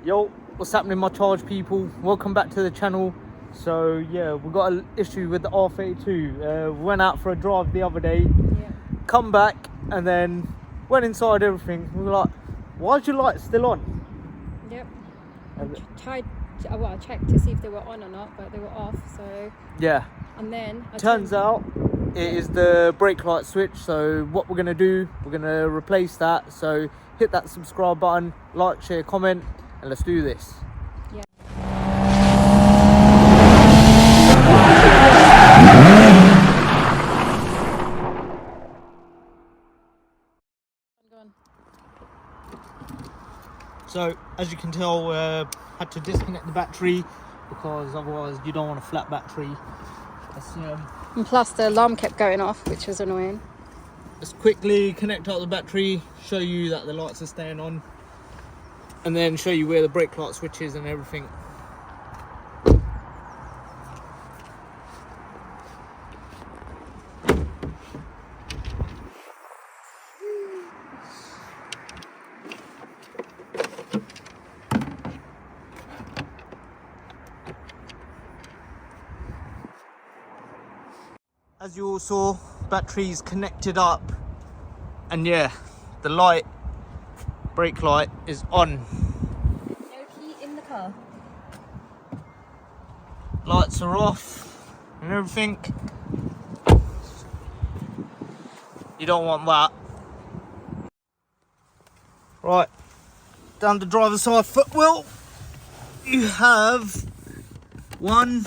Yo, what's happening, my charge people? Welcome back to the channel. So yeah, we got an issue with the R32. We went out for a drive the other day, come back and then went inside everything. We were like, why's your light still on? Yep. I checked to see if they were on or not, but they were off. So yeah, and then turns out it is the brake light switch. So what we're gonna do, we're gonna replace that. So hit that subscribe button, like, share, comment, and let's do this. Yeah. So as you can tell, had to disconnect the battery because otherwise you don't want a flat battery. And plus the alarm kept going off, which was annoying. Let's quickly connect out the battery, show you that the lights are staying on, and then show you where the brake light switch is and everything. As you all saw, battery's connected up, and yeah, the light, brake light is on. No key in the car. Lights are off and everything. You don't want that. Right, down the driver's side footwell, you have 1,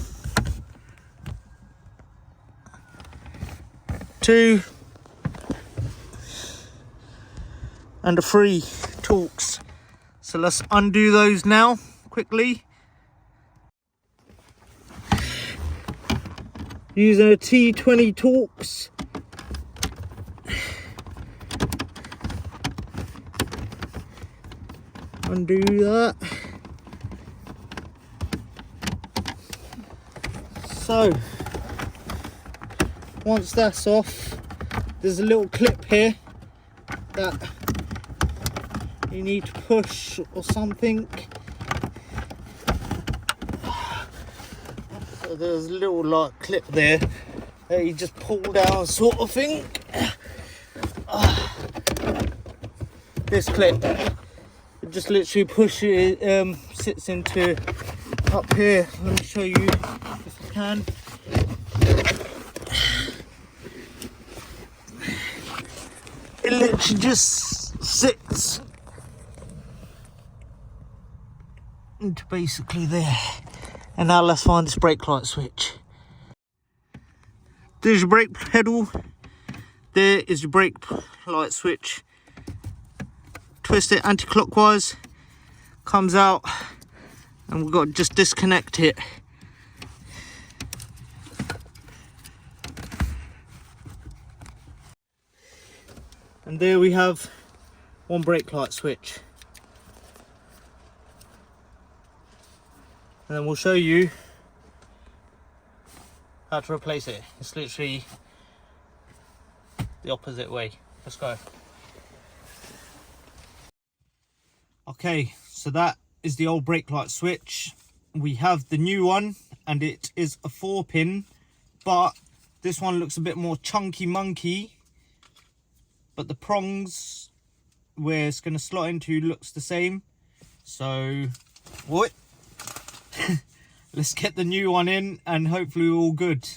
2 and 3 torques. So let's undo those now quickly. Using a T20 torques. Undo that. So once that's off, there's a little clip here that you need to push or something. So there's a little like clip there that you just pull down sort of thing. This clip, you just literally push it, sits into up here. Let me show you if I can. It literally just sits into basically there. And now let's find this brake light switch. There's your brake pedal. There is your brake light switch. Twist it anti-clockwise, comes out, and we've got to just disconnect it. And there we have one brake light switch. And then we'll show you how to replace it. It's literally the opposite way. Let's go. Okay, so that is the old brake light switch. We have the new one, and it is a 4-pin, but this one looks a bit more chunky monkey. But the prongs where it's going to slot into looks the same. So what? Let's get the new one in and hopefully we're all good.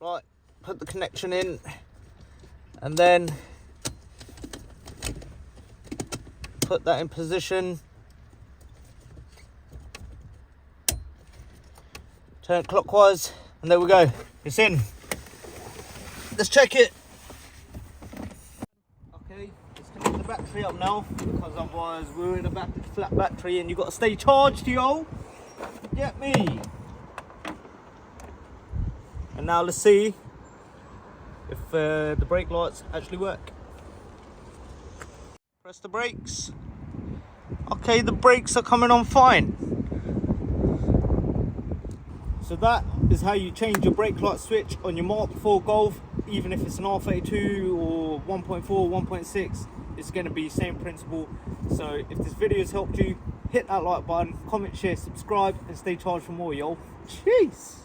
Right, put the connection in and then put that in position. Turn it clockwise and there we go. It's in. Let's check it. The battery up now, because otherwise we're in a flat battery and you've got to stay charged, yo. Get me. And now let's see if the brake lights actually work. Press the brakes. Okay, the brakes are coming on fine. So that is how you change your brake light switch on your Mark IV Golf, even if it's an R32 or 1.4, 1.6. It's going to be the same principle. So if this video has helped you, hit that like button, comment, share, subscribe, and stay charged for more, y'all. Jeez.